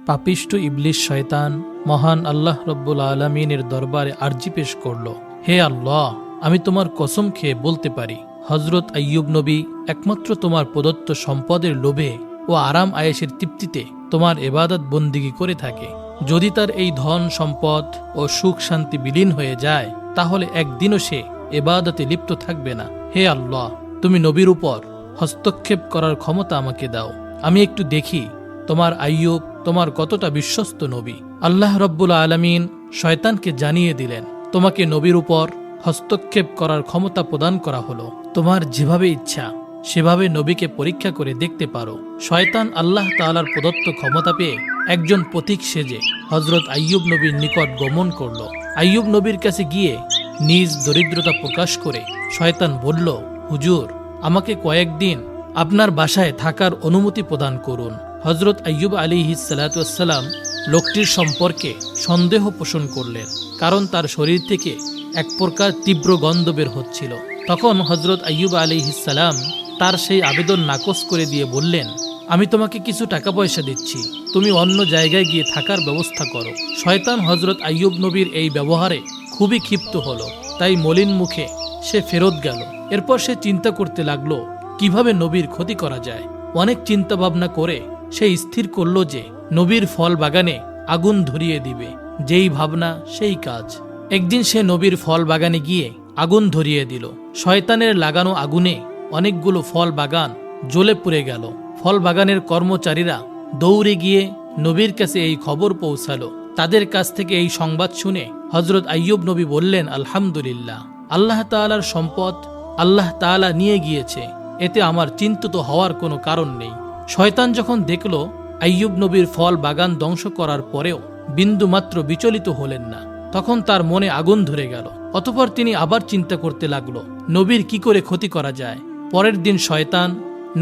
পাপিষ্ঠ ইবলিস শয়তান মহান আল্লাহ রব্বুল আলমিনের দরবারে আরজি পেশ করল, হে আল্লাহ, আমি তোমার কসম খেয়ে বলতে পারি, হজরত আইয়ুব নবী একমাত্র তোমার প্রদত্ত সম্পদের লোভে ও আরাম আয়েশের তৃপ্তিতে তোমার এবাদত বন্দিগি করে থাকে। যদি তার এই ধন সম্পদ ও সুখ শান্তি বিলীন হয়ে যায়, তাহলে একদিনও সে এবাদতে লিপ্ত থাকবে না। হে আল্লাহ, তুমি নবীর উপর হস্তক্ষেপ করার ক্ষমতা আমাকে দাও, আমি একটু দেখি তোমার আইয়ুব তোমার কতটা বিশ্বস্ত নবী। আল্লাহ রব্বুল আলমিন শয়তানকে জানিয়ে দিলেন, তোমাকে নবীর উপর হস্তক্ষেপ করার ক্ষমতা প্রদান করা হলো, তোমার যেভাবে ইচ্ছা সেভাবে নবীকে পরীক্ষা করে দেখতে পারো। শয়তান আল্লাহ তাআলার প্রদত্ত ক্ষমতা পেয়ে একজন পথিক সেজে হজরত আইয়ুব নবীর নিকট গমন করল। আইয়ুব নবীর কাছে গিয়ে নিজ দরিদ্রতা প্রকাশ করে শয়তান বলল, হুজুর, আমাকে কয়েকদিন আপনার বাসায় থাকার অনুমতি প্রদান করুন। হজরত আইয়ুব আলাইহিস সালাতু ওয়াসসালাম লোকটির সম্পর্কে সন্দেহ পোষণ করলেন, কারণ তার শরীর থেকে এক প্রকার তীব্র গন্ধ বের হচ্ছিল। তখন হজরত আইয়ুব আলাইহিস সালাম তার সেই আবেদন নাকচ করে দিয়ে বললেন, আমি তোমাকে কিছু টাকা পয়সা দিচ্ছি, তুমি অন্য জায়গায় গিয়ে থাকার ব্যবস্থা করো। শয়তান হজরত আইয়ুব নবীর এই ব্যবহারে খুবই ক্ষিপ্ত হলো, তাই মলিন মুখে সে ফেরত গেল। এরপর সে চিন্তা করতে লাগলো কিভাবে নবীর ক্ষতি করা যায়। অনেক চিন্তা ভাবনা করে সে স্থির করল যে নবীর ফল বাগানে আগুন ধরিয়ে দিবে। যেই ভাবনা সেই কাজ। একদিন সে নবীর ফল বাগানে গিয়ে আগুন ধরিয়ে দিল। শয়তানের লাগানো আগুনে অনেকগুলো ফল বাগান জ্বলে পুড়ে গেল। ফল বাগানের কর্মচারীরা দৌড়ে গিয়ে নবীর কাছে এই খবর পৌঁছালো। তাদের কাছ থেকে এই সংবাদ শুনে হজরত আইয়ুব নবী বললেন, আলহামদুলিল্লাহ, আল্লাহ তাআলার সম্পদ আল্লাহ তাআলা নিয়ে গিয়েছে, এতে আমার চিন্তিত হওয়ার কোনো কারণ নেই। শয়তান যখন দেখল আইয়ুব নবীর ফল বাগান ধ্বংস করার পরেও বিন্দুমাত্র বিচলিত হলেন না, তখন তার মনে আগুন ধরে গেল। অতঃপর তিনি আবার চিন্তা করতে লাগলো নবীর কি করে ক্ষতি করা যায়। পরের দিন শয়তান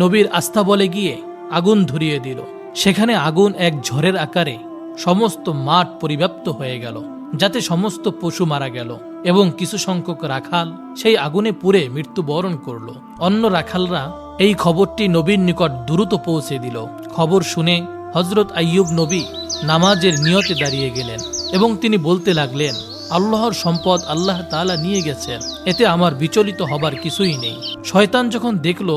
নবীর আস্তাবলে গিয়ে আগুন ধরিয়ে দিল। সেখানে আগুন এক ঝড়ের আকারে সমস্ত মাঠ পরিব্যাপ্ত হয়ে গেল, যাতে সমস্ত পশু মারা গেল এবং কিছু সংখ্যক রাখাল সেই আগুনে পুড়ে মৃত্যুবরণ করল। অন্য রাখালরা এই খবরটি নবীর নিকট দ্রুত পৌঁছে দিল। খবর শুনে হজরত আইয়ুব নবী নামাজের নিয়তে দাঁড়িয়ে গেলেন এবং তিনি বলতে লাগলেন, আল্লাহর সম্পদ আল্লাহ তাআলা নিয়ে গেছেন, এতে আমার বিচলিত হবার কিছুই নেই। শয়তান যখন দেখল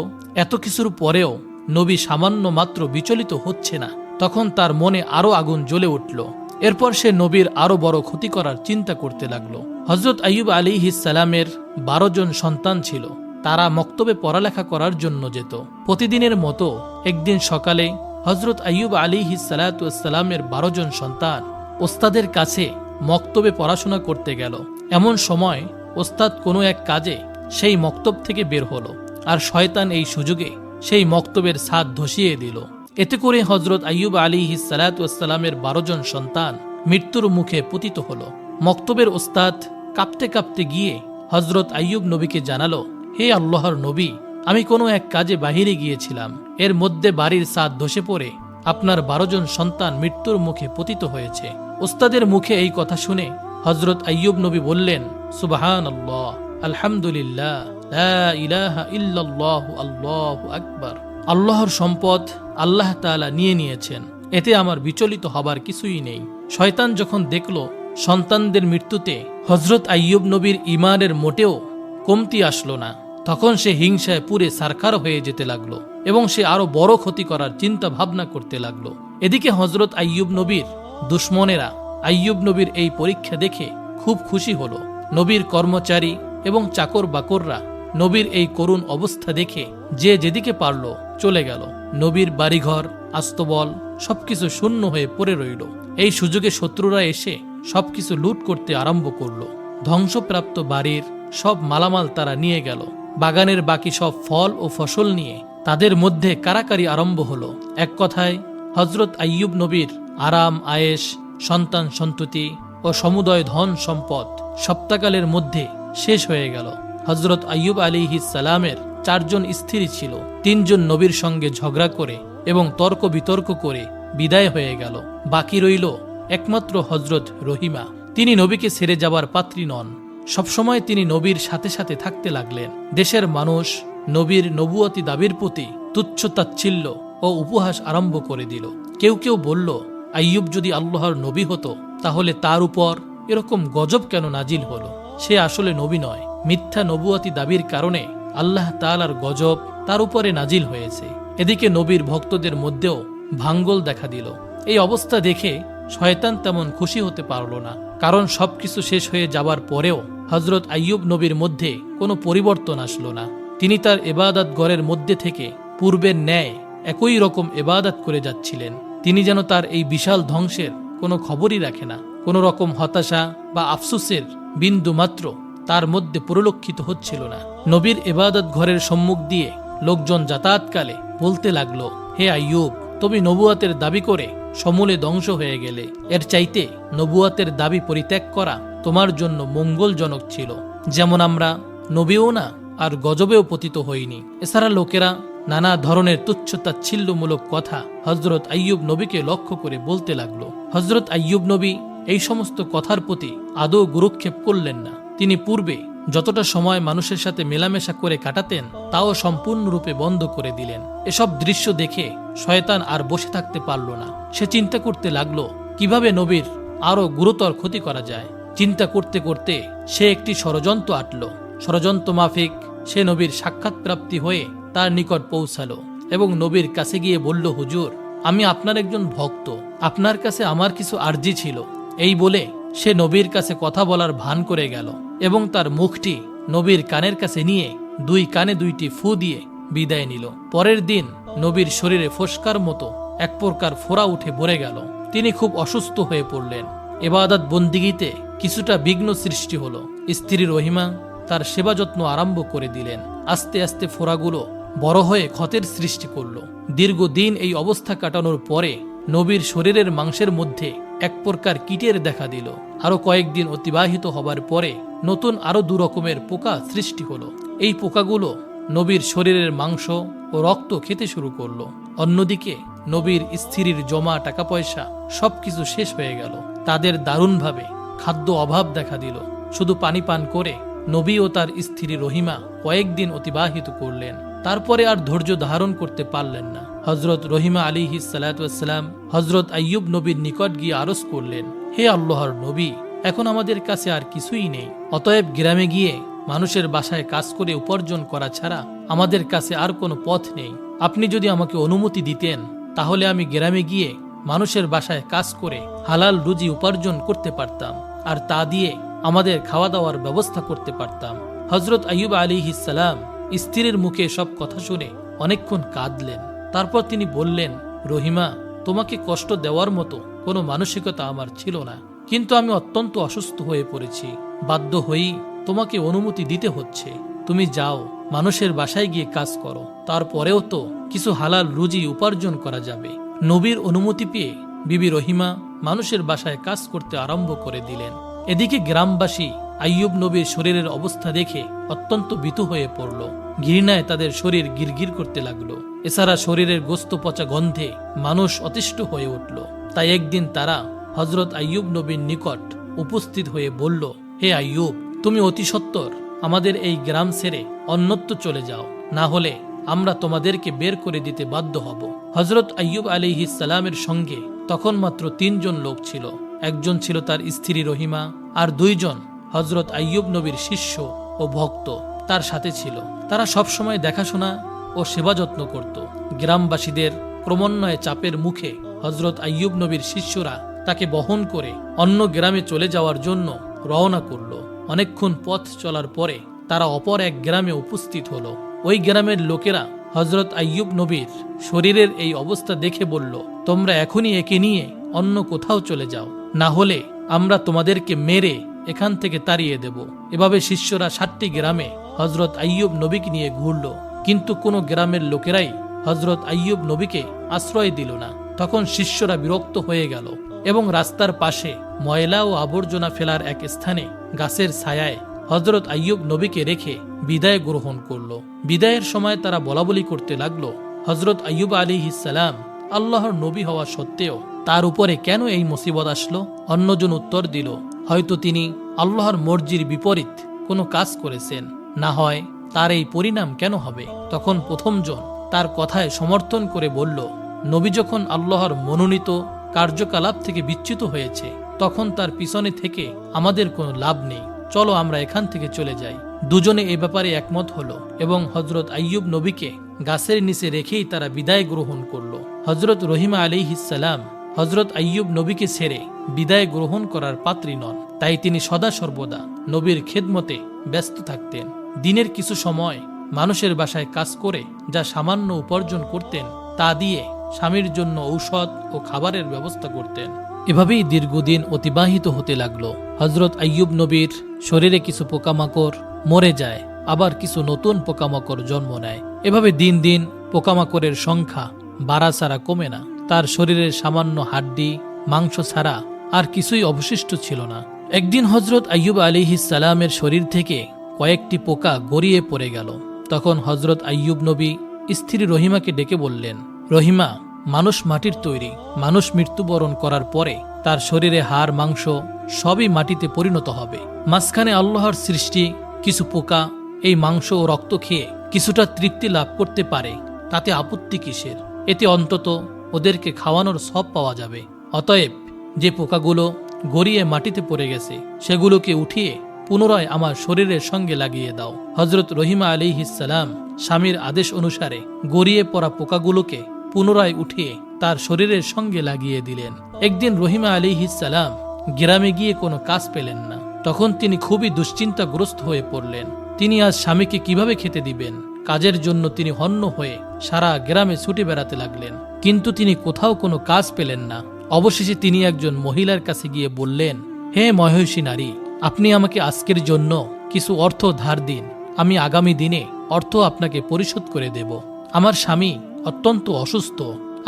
এত কিছুর পরেও নবী সামান্য মাত্র বিচলিত হচ্ছে না, তখন তার মনে আরো আগুন জ্বলে উঠল। এরপর সে নবীর আরো বড় ক্ষতি করার চিন্তা করতে লাগলো। হজরত আইয়ুব আলাইহিস সালামের 12 জন সন্তান ছিল। তারা মক্তবে পড়ালেখা করার জন্য যেত। প্রতিদিনের মতো একদিন সকালে হজরত আইয়ুব আলাইহিস সালাতু ওয়াসসালামের 12 জন সন্তান ওস্তাদের কাছে মক্তবে পড়াশোনা করতে গেল। এমন সময় ওস্তাদ কোনো এক কাজে সেই মক্তব থেকে বের হলো, আর শয়তান এই সুযোগে সেই মক্তবের ছাদ ধসিয়ে দিল। এতে করে হজরত আইয়ুব আলাইহিস সালাতু ওয়াসসালামের 12 জন সন্তান মৃত্যুর মুখে পতিত হলো। মক্তবের ওস্তাদ কাঁপতে কাঁপতে গিয়ে হজরত আইয়ুব নবীকে জানালো, হে আল্লাহর নবী, আমি কোনো এক কাজে বাহিরে গিয়েছিলাম, এর মধ্যে বাড়ির ছাদ ধসে পড়ে আপনার 12 জন সন্তান মৃত্যুর মুখে পতিত হয়েছে। ওস্তাদের মুখে এই কথা শুনে হজরত আইয়ুব নবী বললেন, সুবহানাল্লাহ, আলহামদুলিল্লাহ, লা ইলাহা ইল্লাল্লাহু, আল্লাহু আকবার। আল্লাহর সম্পদ আল্লাহ তাআলা নিয়ে নিয়েছেন, এতে আমার বিচলিত হবার কিছুই নেই। শয়তান যখন দেখল সন্তানদের মৃত্যুতে হজরত আইয়ুব নবীর ঈমানের মোটেও কমতি আসলো না, তখন সে হিংসায় পুরে সারখার হয়ে যেতে লাগলো এবং সে আরো বড় ক্ষতি করার চিন্তা ভাবনা করতে লাগলো। এদিকে হজরত আইয়ুব নবীর দুশ্মনেরা আইয়ুব নবীর এই পরীক্ষা দেখে খুব খুশি হলো। নবীর কর্মচারী এবং চাকর বাকররা নবীর এই করুণ অবস্থা দেখে যে যেদিকে পারল চলে গেল। নবীর বাড়িঘর আস্তবল সবকিছু শূন্য হয়ে পড়ে রইল। এই সুযোগে শত্রুরা এসে সবকিছু লুট করতে আরম্ভ করলো। ধ্বংসপ্রাপ্ত বাড়ির সব মালামাল তারা নিয়ে গেল। বাগানের বাকি সব ফল ও ফসল নিয়ে তাদের মধ্যে কারাকারি আরম্ভ হলো। এক কথায় হজরত আইয়ুব নবীর আরাম আয়েশ, সন্তান সন্ততি ও সমুদয় ধন সম্পদ সপ্তাহকালের মধ্যে শেষ হয়ে গেল। হজরত আইয়ুব আলাইহিস সালামের 4 জন স্ত্রী ছিল। 3 জন নবীর সঙ্গে ঝগড়া করে এবং তর্ক বিতর্ক করে বিদায় হয়ে গেল। বাকি রইল একমাত্র হজরত রহিমা। তিনি নবীকে ছেড়ে যাবার পাত্রী নন। সবসময় তিনি নবীর সাথে সাথে থাকতে লাগলেন। দেশের মানুষ নবীর নবুয়তি দাবির প্রতি তুচ্ছ তাচ্ছিল্য ও উপহাস আরম্ভ করে দিল। কেউ কেউ বলল, আইয়ুব যদি আল্লাহর নবী হতো তাহলে তার উপর এরকম গজব কেন নাজিল হলো? সে আসলে নবী নয়, মিথ্যা নবুয়াতি দাবির কারণে আল্লাহ তাআলার গজব তার উপরে নাজিল হয়েছে। এদিকে নবীর ভক্তদের মধ্যেও ভাঙ্গল দেখা দিল। এই অবস্থা দেখে শয়তান তেমন খুশি হতে পারল না, কারণ সবকিছু শেষ হয়ে যাবার পরেও হযরত আইয়ুব নবীর মধ্যে কোনো পরিবর্তন আসলো না। তিনি তার ইবাদত ঘরের মধ্যে থেকে পূর্বের ন্যায় একই রকম ইবাদত করে যাচ্ছিলেন। তিনি যেন তার এই বিশাল ধ্বংসের কোনো খবরই রাখে না। কোনো রকম হতাশা বা আফসোসের বিন্দু মাত্র তার মধ্যে পরিলক্ষিত হচ্ছিল না। নবীর ইবাদত ঘরের সম্মুখ দিয়ে লোকজন যাতায়াতকালে বলতে লাগলো, হে আইয়ুব, তুমি নবুয়াতের দাবি করে সমূলে ধ্বংস হয়ে গেলে। এর চাইতে নবুয়াতের দাবি পরিত্যাগ করা তোমার জন্য মঙ্গলজনক ছিল। যেমন আমরা নবীও না আর গজবেও পতিত হইনি। এছাড়া লোকেরা নানা ধরনের তুচ্ছ-তাচ্ছিল্যমূলক কথা হযরত আইয়ুব নবীকে লক্ষ্য করে বলতে লাগলো। হযরত আইয়ুব নবী এই সমস্ত কথার প্রতি আদৌ গুরুক্ষেপ করলেন না। তিনি পূর্বে যতটা সময় মানুষের সাথে মেলামেশা করে কাটাতেন তাও সম্পূর্ণরূপে বন্ধ করে দিলেন। এসব দৃশ্য দেখে শয়তান আর বসে থাকতে পারল না। সে চিন্তা করতে লাগলো কিভাবে নবীর আরো গুরুতর ক্ষতি করা যায়। চিন্তা করতে করতে সে একটি ষড়যন্ত্র আঁটল। ষড়যন্ত্র মাফিক সে নবীর সাক্ষাৎ প্রাপ্তি হয়ে তার নিকট পৌঁছালো এবং নবীর কাছে গিয়ে বলল, হুজুর, আমি আপনার একজন ভক্ত, আপনার কাছে আমার কিছু আরজি ছিল। এই বলে সে নবীর কাছে কথা বলার ভান করে গেল এবং তার মুখটি নবীর কানের কাছে নিয়ে দুই কানে দুইটি ফু দিয়ে বিদায় নিল। পরের দিন নবীর শরীরে ফোস্কার মতো এক প্রকার ফোড়া উঠে ভরে গেল। তিনি খুব অসুস্থ হয়ে পড়লেন। ইবাদত বন্দিগিতে কিছুটা বিঘ্ন সৃষ্টি হলো। স্ত্রী রহিমা তার সেবা যত্ন আরম্ভ করে দিলেন। আস্তে আস্তে ফোড়াগুলো বড় হয়ে ক্ষতের সৃষ্টি করল। দীর্ঘদিন এই অবস্থা কাটানোর পরে নবীর শরীরের মাংসের মধ্যে এক প্রকার কীটের দেখা দিল। আরো কয়েকদিন অতিবাহিত হবার পরে নতুন আরো দু রকমের পোকা সৃষ্টি হলো। এই পোকাগুলো নবীর শরীরের মাংস ও রক্ত খেতে শুরু করলো। অন্যদিকে নবীর স্ত্রীর জমা টাকা পয়সা সবকিছু শেষ হয়ে গেল। তাদের দারুণভাবে খাদ্য অভাব দেখা দিল। শুধু পানি পান করে নবী ও তার স্ত্রী রহিমা কয়েকদিন অতিবাহিত করলেন। তারপরে আর ধৈর্য ধারণ করতে পারলেন না। হযরত রহিমা আলাইহিস সালাতু ওয়াস সালাম হযরত আইয়ুব নবীর নিকট গিয়ে আরজ করলেন, হে আল্লাহর নবী, এখন আমাদের কাছে আর কিছুই নেই। অতএব গ্রামে গিয়ে মানুষের বাসায় কাজ করে উপার্জন করা ছাড়া আমাদের কাছে আর কোনো পথ নেই। আপনি যদি আমাকে অনুমতি দিতেন তাহলে আমি গ্রামে গিয়ে মানুষের বাসায় কাজ করে হালাল রুজি উপার্জন করতে পারতাম, আর তা দিয়ে আমাদের খাওয়া দাওয়ার ব্যবস্থা করতে পারতাম। হযরত আইয়ুব আলাইহিস সালাম স্ত্রীর মুখে সব কথা শুনে অনেকক্ষণ কাঁদলেন। তারপর তিনি বললেন, রহিমা, তোমাকে কষ্ট দেওয়ার মতো কোনো মানসিকতা আমার ছিল না, কিন্তু আমি অত্যন্ত অসুস্থ হয়ে পড়েছি। বাধ্য হয়েই তোমাকে অনুমতি দিতে হচ্ছে। তুমি যাও, মানুষের বাসায় গিয়ে কাজ করো, তারপরেও তো কিছু হালাল রুজি উপার্জন করা যাবে। নবীর অনুমতি পেয়ে বিবি রহিমা মানুষের বাসায় কাজ করতে আরম্ভ করে দিলেন। এদিকে গ্রামবাসী আইয়ুব নবীর শরীরের অবস্থা দেখে অত্যন্ত ভীতু হয়ে পড়ল। ঘৃণায় তাদের শরীর গিরগির করতে লাগলো। এছাড়া শরীরের গোস্ত পচা গন্ধে মানুষ অতিষ্ঠ হয়ে উঠল। তাই একদিন তারা হযরত আইয়ুব নবীর নিকট উপস্থিত হয়ে বলল, হে আইয়ুব, তুমি অতি সত্বর আমাদের এই গ্রাম ছেড়ে অন্যত্র চলে যাও, না হলে আমরা তোমাদেরকে বের করে দিতে বাধ্য হব। হযরত আইয়ুব আলাইহিস সালামের সঙ্গে তখন মাত্র 3 জন লোক ছিল। একজন ছিল তার স্ত্রী রহিমা, আর 2 জন হযরত আইয়ুব নবীর শিষ্য ও ভক্ত তার সাথে ছিল। তারা সবসময় দেখাশোনা ও সেবা যত্ন করত। গ্রামবাসীদের ক্রমান্বয়ে চাপের মুখে হযরত আইয়ুব নবীর শিষ্যরা তাকে বহন করে অন্য গ্রামে চলে যাওয়ার জন্য রওনা করল। অনেকক্ষণ পথ চলার পরে তারা অপর এক গ্রামে উপস্থিত হলো। ওই গ্রামের লোকেরা হযরত আইয়ুব নবীর শরীরের এই অবস্থা দেখে বলল, তোমরা এখনই একে নিয়ে অন্য কোথাও চলে যাও, না হলে আমরা তোমাদেরকে মেরে এখান থেকে তাড়িয়ে দেব। এভাবে শিষ্যরা 7টি গ্রামে হযরত আইয়ুব নবীকে নিয়ে ঘুরল, কিন্তু কোনো গ্রামের লোকেরাই হযরত আইয়ুব নবীকে আশ্রয় দিল না। তখন শিষ্যরা বিরক্ত হয়ে গেল এবং রাস্তার পাশে ময়লা ও আবর্জনা ফেলার এক স্থানে গাছের ছায়ায় হযরত আইয়ুব নবীকে রেখে বিদায় গ্রহণ করল। বিদায়ের সময় তারা বলাবলি করতে লাগলো, হযরত আইয়ুব আলাইহিস সালাম আল্লাহর নবী হওয়া সত্ত্বেও তার উপরে কেন এই মুসিবত আসলো? অন্যজন উত্তর দিল, হয়তো তিনি আল্লাহর মর্জির বিপরীত কোনো কাজ করেছেন, না হয় তার এই পরিণাম কেন হবে? তখন প্রথমজন তার কথায় সমর্থন করে বলল, নবী যখন আল্লাহর মনোনীত কার্যকলাপ থেকে বিচ্যুত হয়েছে, তখন তার পিছনে থেকে আমাদের কোনো লাভ নেই, চলো আমরা এখান থেকে চলে যাই। দুজনে এ ব্যাপারে একমত হলো এবং হজরত আইয়ুব নবীকে গাছের নিচে রেখেই তারা বিদায় গ্রহণ করলো। হজরত রহিমা আলাইহিসসালাম হজরত আইয়ুব নবীকে ছেড়ে বিদায় গ্রহণ করার পাত্রী নন, তাই তিনি সদা সর্বদা নবীর খেদমতে ব্যস্ত থাকতেন। দিনের কিছু সময় মানুষের বাসায় কাজ করে যা সামান্য উপার্জন করতেন তা দিয়ে স্বামীর জন্য ঔষধ ও খাবারের ব্যবস্থা করতেন। এভাবেই দীর্ঘদিন অতিবাহিত হতে লাগলো। হজরত আইয়ুব নবীর শরীরে কিছু পোকামাকড় মরে যায়, আবার কিছু নতুন পোকামাকড় জন্ম নেয়। এভাবে দিন দিন পোকামাকড়ের সংখ্যা বাড়া ছাড়া কমে না। তার শরীরের সামান্য হাড্ডি মাংস ছাড়া আর কিছুই অবশিষ্ট ছিল না। একদিন হজরত আইয়ুব আলাইহিসসালামের শরীর থেকে কয়েকটি পোকা গড়িয়ে পড়ে গেল। তখন হজরত আইয়ুব নবী স্ত্রী রহিমাকে ডেকে বললেন, রহিমা, মানুষ মাটির তৈরি, মানুষ মৃত্যুবরণ করার পরে তার শরীরে হাড় মাংস সবই মাটিতে পরিণত হবে। মাঝখানে আল্লাহর সৃষ্টি কিছু পোকা এই মাংস ও রক্ত খেয়ে কিছুটা তৃপ্তি লাভ করতে পারে, তাতে আপত্তি কিসের? এতে অন্তত ওদেরকে খাওয়ানোর সব পাওয়া যাবে। অতএব যে পোকাগুলো গড়িয়ে মাটিতে পড়ে গেছে সেগুলোকে উঠিয়ে পুনরায় আমার শরীরের সঙ্গে লাগিয়ে দাও। হজরত রহিমা আলাইহিসসালাম স্বামীর আদেশ অনুসারে গড়িয়ে পড়া পোকাগুলোকে পুনরায় উঠিয়ে তার শরীরের সঙ্গে লাগিয়ে দিলেন। একদিন রহিমা আলাইহিসসালাম গ্রামে গিয়ে কোনো কাজ পেলেন না। তখন তিনি খুবই দুশ্চিন্তাগ্রস্ত হয়ে পড়লেন। তিনি আজ স্বামীকে কিভাবে খেতে দিবেন? কাজের জন্য তিনি হন্য হয়ে সারা গ্রামে ছুটে বেড়াতে লাগলেন, কিন্তু তিনি কোথাও কোনো কাজ পেলেন না। অবশেষে তিনি একজন মহিলার কাছে গিয়ে বললেন, হে মহিষী নারী, আপনি আমাকে আজকের জন্য কিছু অর্থ ধার দিন, আমি আগামী দিনে অর্থ আপনাকে পরিশোধ করে দেব। আমার স্বামী অত্যন্ত অসুস্থ,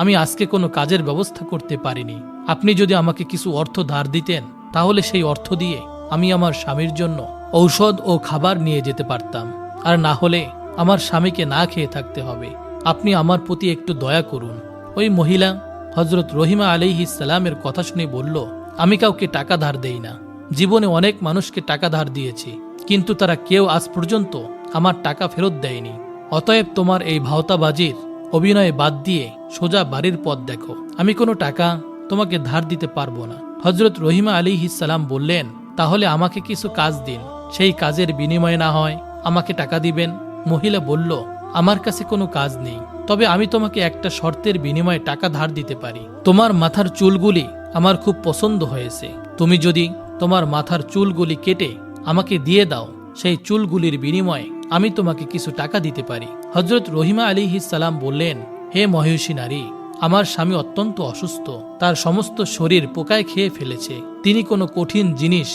আমি আজকে কোনো কাজের ব্যবস্থা করতে পারিনি। আপনি যদি আমাকে কিছু অর্থ ধার দিতেন তাহলে সেই অর্থ দিয়ে আমি আমার স্বামীর জন্য ঔষধ ও খাবার নিয়ে যেতে পারতাম, আর না হলে আমার স্বামীকে না খেয়ে থাকতে হবে। আপনি আমার প্রতি একটু দয়া করুন। ওই মহিলা হজরত রহিমা আলাইহিসসালামের কথা শুনে বলল, আমি কাউকে টাকা ধার দেই না। জীবনে অনেক মানুষকে টাকা ধার দিয়েছি, কিন্তু তারা কেউ আজ পর্যন্ত আমার টাকা ফেরত দেয়নি। অতএব তোমার এই ভাওতাবাজির অভিনয় বাদ দিয়ে সোজা বাড়ির পথ দেখো, আমি কোনো টাকা তোমাকে ধার দিতে পারবো না। হজরত রহিমা আলাইহিসসালাম বললেন, তাহলে আমাকে কিছু কাজ দিন, সেই কাজের বিনিময়ে না হয় আমাকে টাকা দিবেন। মহিলা বলল, আমার কাছে কোনো কাজ নেই, তবে আমি তোমাকে একটা শর্তের বিনিময়ে টাকা ধার দিতে পারি। তোমার মাথার চুলগুলি আমার খুব পছন্দ হয়েছে, তুমি যদি তোমার মাথার চুলগুলি কেটে আমাকে দিয়ে দাও, সেই চুলগুলির বিনিময়ে আমি তোমাকে কিছু টাকা দিতে পারি। হজরত রহিমা আলাইহিসসালাম বললেন, হে মহিষী নারী, আমার স্বামী অত্যন্ত অসুস্থ, তার সমস্ত শরীর পোকায় খেয়ে ফেলেছে, তিনি কোনো কঠিন জিনিস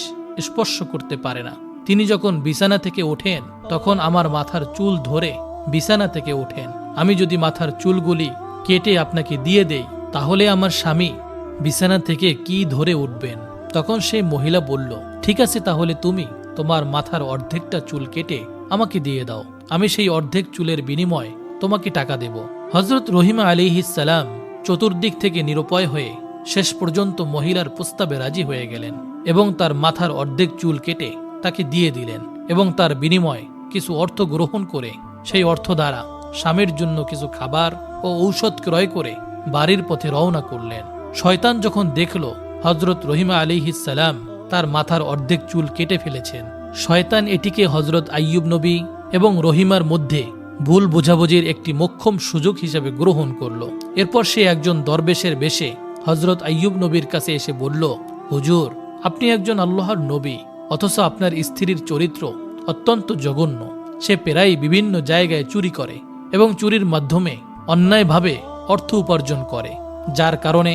স্পর্শ করতে পারে না। তিনি যখন বিছানা থেকে ওঠেন তখন আমার মাথার চুল ধরে বিছানা থেকে ওঠেন। আমি যদি মাথার চুলগুলি কেটে আপনাকে দিয়ে দেই তাহলে আমার স্বামী বিছানা থেকে কি ধরে উঠবেন? তখন সেই মহিলা বলল, ঠিক আছে, তাহলে তুমি তোমার মাথার অর্ধেকটা চুল কেটে আমাকে দিয়ে দাও, আমি সেই অর্ধেক চুলের বিনিময়ে তোমাকে টাকা দেব। হজরত রহিমা আলাইহিসসালাম চতুর্দিক থেকে নিরুপায় হয়ে শেষ পর্যন্ত মহিলার প্রস্তাবে রাজি হয়ে গেলেন এবং তার মাথার অর্ধেক চুল কেটে তাকে দিয়ে দিলেন এবং তার বিনিময়ে কিছু অর্থ গ্রহণ করে সেই অর্থ দ্বারা স্বামীর জন্য কিছু খাবার ও ঔষধ ক্রয় করে বাড়ির পথে রওনা করলেন। শয়তান যখন দেখল হজরত রহিমা আলাইহিসসালাম তার মাথার অর্ধেক চুল কেটে ফেলেছেন, শয়তান এটিকে হজরত আইয়ুব নবী এবং রহিমার মধ্যে ভুল বোঝাবুঝির একটি মোক্ষম সুযোগ হিসেবে গ্রহণ করল। এরপর সে একজন দরবেশের বেশে হজরত আইয়ুব নবীর কাছে এসে বলল, হুজুর, আপনি একজন আল্লাহর নবী, অথচ আপনার স্ত্রীর চরিত্র অত্যন্ত জঘন্য। সে প্রায় বিভিন্ন জায়গায় চুরি করে এবং চুরির মাধ্যমে অন্যায়ভাবে অর্থ উপার্জন করে, যার কারণে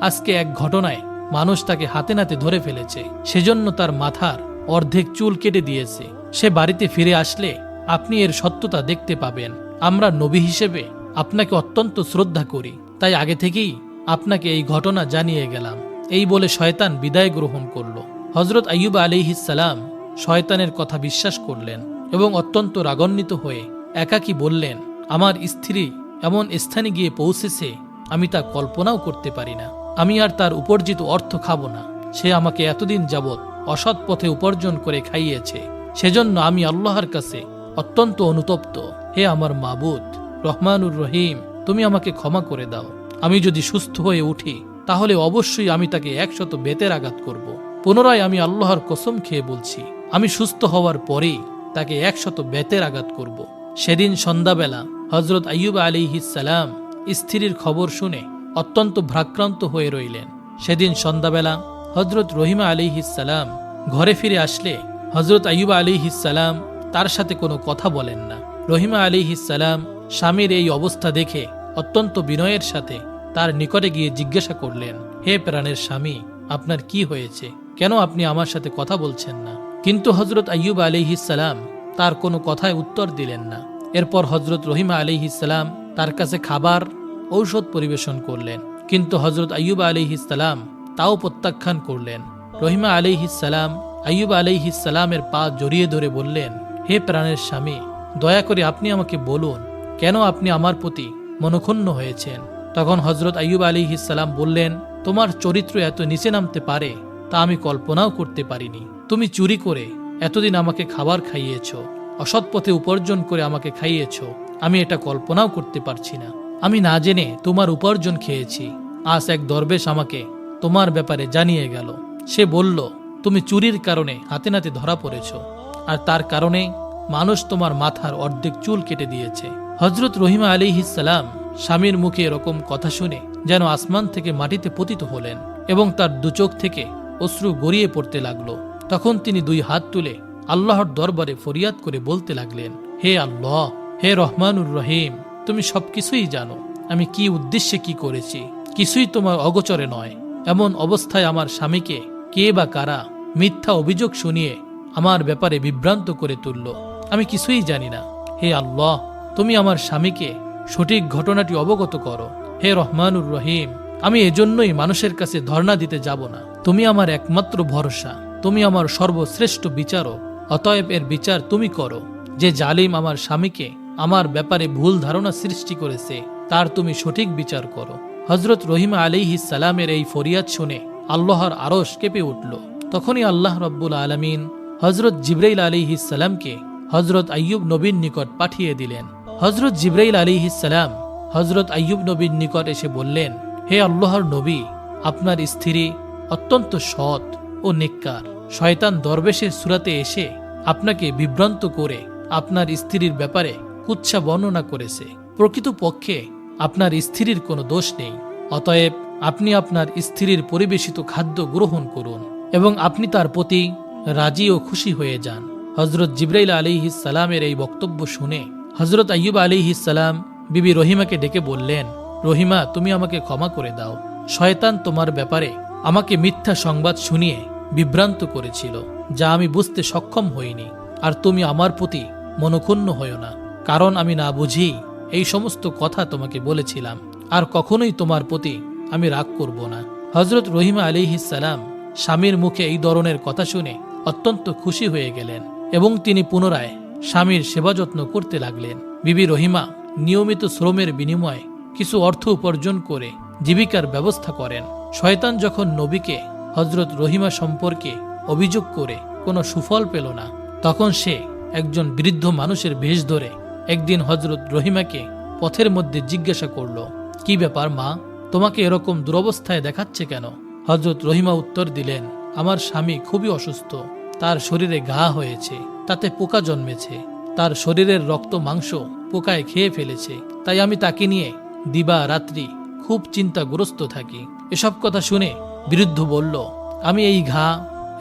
আজকে এক ঘটনায় মানুষ তাকে হাতে নাতে ধরে ফেলেছে, সেজন্য তার মাথার অর্ধেক চুল কেটে দিয়েছে। সে বাড়িতে ফিরে আসলে আপনি এর সত্যতা দেখতে পাবেন। আমরা নবী হিসেবে আপনাকে অত্যন্ত শ্রদ্ধা করি, তাই আগে থেকেই আপনাকে এই ঘটনা জানিয়ে গেলাম। এই বলে শয়তান বিদায় গ্রহণ করল। হজরত আইয়ুব আলাইহিসসালাম শয়তানের কথা বিশ্বাস করলেন এবং অত্যন্ত রাগান্বিত হয়ে একাকী বললেন, আমার স্ত্রী এমন স্থানে গিয়ে পৌঁছেছে আমি তা কল্পনাও করতে পারি না। আমি আর তার উপার্জিত অর্থ খাবো না। সে আমাকে এতদিন যাবৎ অসৎ পথে উপার্জন করে খাইয়েছে, সেজন্য আমি আল্লাহর কাছে অত্যন্ত অনুতপ্ত। হে আমার মাবুদ রহমানুর রহিম, তুমি আমাকে ক্ষমা করে দাও। আমি যদি সুস্থ হয়ে উঠি তাহলে অবশ্যই আমি তাকে 100 বেতের আঘাত করব। পুনরায় আমি আল্লাহর কসম খেয়ে বলছি, আমি সুস্থ হওয়ার পরেই তাকে 100 বেতের আঘাত করব। সেদিন সন্ধ্যাবেলা হজরত আইয়ুব আলাইহিস সালাম স্ত্রীর খবর শুনে অত্যন্ত ভ্রাক্রান্ত হয়ে রইলেন। সেদিন সন্ধ্যাবেলা হজরত রহিমা আলাইহিস সালাম ঘরে ফিরে আসলে হজরত আইয়ুব আলাইহিস সালাম তার সাথে কোনো কথা বলেন না। রহিমা আলাইহিস সালাম স্বামীর এই অবস্থা দেখে অত্যন্ত বিনয়ের সাথে তার নিকটে গিয়ে জিজ্ঞাসা করলেন, হে প্রাণের স্বামী, আপনার কি হয়েছে? কেন আপনি আমার সাথে কথা বলছেন না? কিন্তু হজরত আইয়ুব আলাইহিস সালাম তার কোনো কথায় উত্তর দিলেন না। এরপর হজরত রহিমা আলাইহিস সালাম তার কাছে খাবার, ঔষধ পরিবেশন করলেন, কিন্তু হজরত আইয়ুব আলাইহিস সালাম তাও প্রত্যাখ্যান করলেন। রহিমা আলাইহিস সালাম আইয়ুব আলাইহিস সালামের পা জড়িয়ে ধরে বললেন, হে প্রাণের স্বামী, দয়া করে আপনি আমাকে বলুন, কেন আপনি আমার প্রতি মনক্ষুণ্ণ হয়েছেন? তখন হজরত আইয়ুব আলাইহিস সালাম বললেন, তোমার চরিত্র এত নিচে নামতে পারে তা আমি কল্পনাও করতে পারিনি। তুমি চুরি করে এতদিন আমাকে খাবার খাইয়েছ, অসৎ পথে উপার্জন করে আমাকে খাইয়েছ, আমি এটা কল্পনাও করতে পারছি না। আমি না জেনে তোমার উপার্জন খেয়েছি। আজ এক দরবেশ আমাকে তোমার ব্যাপারে জানিয়ে গেল। সে বলল, তুমি চুরির কারণে হাতে নাতে ধরা পড়েছ, আর তার কারণে মানুষ তোমার মাথার অর্ধেক চুল কেটে দিয়েছে। হজরত রহিমা আলাইহিস সালাম স্বামীর মুখে এরকম কথা শুনে যেন আসমান থেকে মাটিতে পতিত হলেন এবং তার দুচোখ থেকে অশ্রু গড়িয়ে পড়তে লাগলো। তখন তিনি 2 হাত তুলে আল্লাহর দরবারে ফরিয়াদ করে বলতে লাগলেন, হে আল্লাহ, হে রহমানুর রহিম, তুমি সবকিছুই জানো। আমি কি উদ্দেশ্যে কি করেছি কিছুই তোমার অগোচরে নয়। এমন অবস্থায় আমার স্বামীকে কে বা কারা মিথ্যা অভিযোগ শুনিয়ে আমার ব্যাপারে বিভ্রান্ত করে তুলল, আমি কিছুই জানি না। হে আল্লাহ, তুমি আমার স্বামীকে সঠিক ঘটনাটি অবগত করো। হে রহমানুর রহিম, আমি এজন্যই মানুষের কাছে ধর্ণা দিতে যাব না। তুমি আমার একমাত্র ভরসা, তুমি আমার সর্বশ্রেষ্ঠ বিচারক। অতএব এর বিচার তুমি করো। যে জালিম আমার স্বামীকে আমার ব্যাপারে ভুল ধারণা সৃষ্টি করেছে তার তুমি সঠিক বিচার করো। হজরত রহিমা আলাইহিস সালামের এই ফরিয়াদ শুনে আল্লাহর আরশ কেঁপে উঠল। তখনই আল্লাহ রব্বুল আলামিন হজরত জিবরাইল আলাইহিস সালামকে হজরত আইয়ুব নবীর নিকট পাঠিয়ে দিলেন। হজরত জিবরাইল আলাইহিস সালাম হজরত আইয়ুব নবীর নিকট এসে বললেন, হে আল্লাহর নবী, আপনার স্ত্রী অত্যন্ত সৎ ও নেককার। শয়তান দরবেশের সুরাতে এসে আপনাকে বিভ্রান্ত করে আপনার স্ত্রীর ব্যাপারে কুৎসা বর্ণনা করেছে। প্রকৃতপক্ষে আপনার স্ত্রীর কোনো দোষ নেই। অতএব আপনি আপনার স্ত্রীর পরিবেশিত খাদ্য গ্রহণ করুন এবং আপনি তার প্রতি রাজি ও খুশি হয়ে যান। হজরত জিবরাইল আলাইহিস সালামের এই বক্তব্য শুনে হজরত আইয়ুব আলাইহিস সালাম বিবি রহিমাকে ডেকে বললেন, রহিমা, তুমি আমাকে ক্ষমা করে দাও। শয়তান তোমার ব্যাপারে আমাকে মিথ্যা সংবাদ শুনিয়ে বিভ্রান্ত করেছিল, যা আমি বুঝতে সক্ষম হইনি। আর তুমি আমার প্রতি মনক্ষুণ্ণ হইও না, কারণ আমি না বুঝি এই সমস্ত কথা তোমাকে বলেছিলাম। আর কখনোই তোমার প্রতি আমি রাগ করব না। হজরত রহিমা আলাইহিস সালাম স্বামীর মুখে এই ধরনের কথা শুনে অত্যন্ত খুশি হয়ে গেলেন এবং তিনি পুনরায় স্বামীর সেবা যত্ন করতে লাগলেন। বিবি রহিমা নিয়মিত শ্রমের বিনিময়ে কিছু অর্থ উপার্জন করে জীবিকার ব্যবস্থা করেন। শয়তান যখন নবীকে হজরত রহিমা সম্পর্কে অভিযোগ করে কোনো সুফল পেল না, তখন সে একজন বৃদ্ধ মানুষের বেশ ধরে একদিন হজরত রহিমাকে পথের মধ্যে জিজ্ঞাসা করল, কি ব্যাপার মা, তোমাকে এরকম দুরবস্থায় দেখাচ্ছে কেন? হজরত রহিমা উত্তর দিলেন, আমার স্বামী খুবই অসুস্থ। তার শরীরে ঘা হয়েছে, তাতে পোকা জন্মেছে। তার শরীরের রক্ত মাংস পোকায় খেয়ে ফেলেছে। তাই আমি তাকে নিয়ে দিবা রাত্রি খুব চিন্তাগ্রস্ত থাকি। এসব কথা শুনে বৃদ্ধ বলল, আমি এই ঘা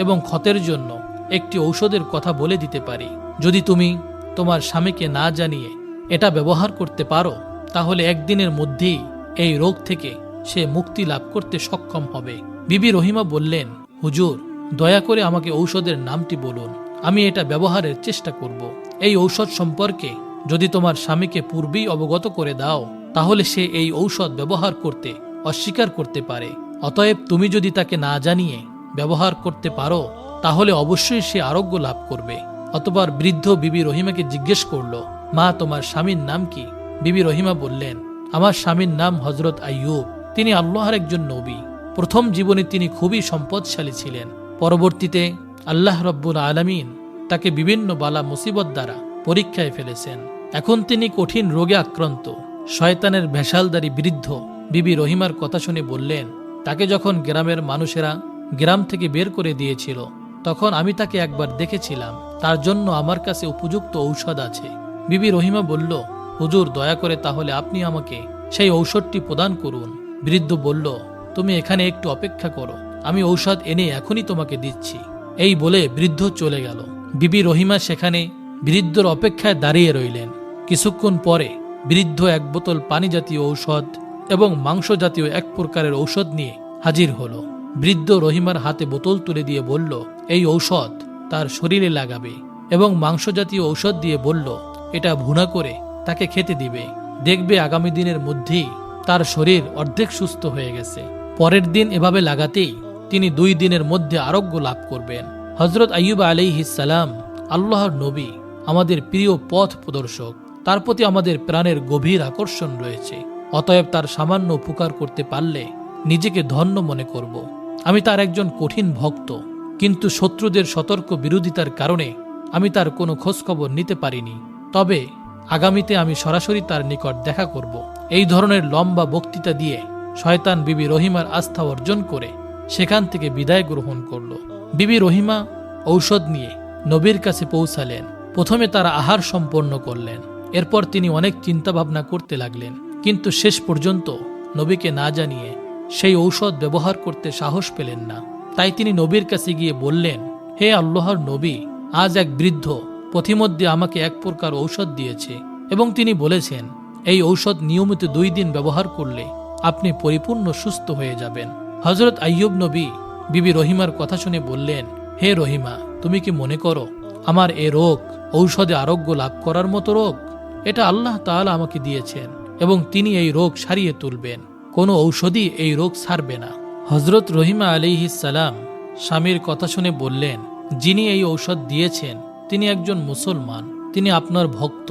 এবং ক্ষতের জন্য একটি ঔষধের কথা বলে দিতে পারি। যদি তুমি তোমার স্বামীকে না জানিয়ে এটা ব্যবহার করতে পারো, তাহলে একদিনের মধ্যেই এই রোগ থেকে সে মুক্তি লাভ করতে সক্ষম হবে। বিবি রহিমা বললেন, হুজুর, দয়া করে আমাকে ঔষধের নামটি বলুন, আমি এটা ব্যবহারের চেষ্টা করব। এই ঔষধ সম্পর্কে যদি তোমার স্বামীকে পূর্বেই অবগত করে দাও, তাহলে সে এই ঔষধ ব্যবহার করতে অস্বীকার করতে পারে। অতএব তুমি যদি তাকে না জানিয়ে ব্যবহার করতে পারো, তাহলে অবশ্যই সে আরোগ্য লাভ করবে। অতঃপর বৃদ্ধ বিবি রহিমাকে জিজ্ঞেস করল, মা, তোমার স্বামীর নাম কি? বিবি রহিমা বললেন, আমার স্বামীর নাম হজরত আইয়ুব। তিনি আল্লাহর একজন নবী। প্রথম জীবনে তিনি খুবই সম্পদশালী ছিলেন। পরবর্তীতে আল্লাহ রব্বুল আলামিন তাকে বিভিন্ন বালা মুসিবত দ্বারা পরীক্ষায় ফেলেছেন। এখন তিনি কঠিন রোগে আক্রান্ত। শয়তানের ভেষালদারী বৃদ্ধ বিবি রহিমার কথা শুনে বললেন, তাকে যখন গ্রামের মানুষেরা গ্রাম থেকে বের করে দিয়েছিল, তখন আমি তাকে একবার দেখেছিলাম। তার জন্য আমার কাছে উপযুক্ত ঔষধ আছে। বিবি রহিমা বলল, হুজুর, দয়া করে তাহলে আপনি আমাকে সেই ঔষধটি প্রদান করুন। বৃদ্ধ বলল, তুমি এখানে একটু অপেক্ষা করো, আমি ঔষধ এনে এখনই তোমাকে দিচ্ছি। এই বলে বৃদ্ধ চলে গেল। বিবি রহিমা সেখানে বৃদ্ধর অপেক্ষায় দাঁড়িয়ে রইলেন। কিছুক্ষণ পরে বৃদ্ধ এক বোতল পানি জাতীয় ঔষধ এবং মাংস জাতীয় এক প্রকারের ঔষধ নিয়ে হাজির হলো। বৃদ্ধ রহিমার হাতে বোতল তুলে দিয়ে বলল, এই ঔষধ তার শরীরে লাগাবে, এবং মাংস জাতীয় ঔষধ দিয়ে বলল, এটা ভুনা করে তাকে খেতে দিবে। দেখবে আগামী দিনের মধ্যেই তার শরীর অর্ধেক সুস্থ হয়ে গেছে। পরের দিন এভাবে লাগাতেই তিনি 2 দিনের মধ্যে আরোগ্য লাভ করবেন। হযরত আইয়ুব আলাইহিস সালাম আল্লাহর নবী, আমাদের প্রিয় পথ প্রদর্শক। তার প্রতি আমাদের প্রাণের গভীর আকর্ষণ রয়েছে। অতএব তার সামান্য উপকার করতে পারলে নিজেকে ধন্য মনে করব। আমি তার একজন কঠিন ভক্ত, কিন্তু শত্রুদের সতর্ক বিরোধিতার কারণে আমি তার কোনো খোঁজখবর নিতে পারিনি। তবে আগামীতে আমি সরাসরি তার নিকট দেখা করব। এই ধরনের লম্বা বক্তৃতা দিয়ে শয়তান বিবি রহিমার আস্থা অর্জন করে সেখান থেকে বিদায় গ্রহণ করল। বিবি রহিমা ঔষধ নিয়ে নবীর কাছে পৌঁছালেন। প্রথমে তারা আহার সম্পন্ন করলেন। এরপর তিনি অনেক চিন্তা ভাবনা করতে লাগলেন, কিন্তু শেষ পর্যন্ত নবীকে না জানিয়ে সেই ঔষধ ব্যবহার করতে সাহস পেলেন না। তাই তিনি নবীর কাছে গিয়ে বললেন, হে আল্লাহর নবী, আজ এক বৃদ্ধ পথিমধ্যে আমাকে এক প্রকার ঔষধ দিয়েছে, এবং তিনি বলেছেন এই ঔষধ নিয়মিত 2 দিন ব্যবহার করলে আপনি পরিপূর্ণ সুস্থ হয়ে যাবেন। হযরত আইয়ুব নবী বিবি রহিমার কথা শুনে বললেন, হে রহিমা, তুমি কি মনে করো আমার এ রোগ ঔষধে আরোগ্য লাভ করার মতো রোগ? এটা আল্লাহ তাআলা আমাকে দিয়েছেন, এবং তিনি এই রোগ সারিয়ে তুলবেন। কোনো ঔষধই এই রোগ সারবে না। হযরত রহিমা আলাইহিস সালাম স্বামীর কথা শুনে বললেন, যিনি এই ঔষধ দিয়েছেন তিনি একজন মুসলমান, তিনি আপনার ভক্ত,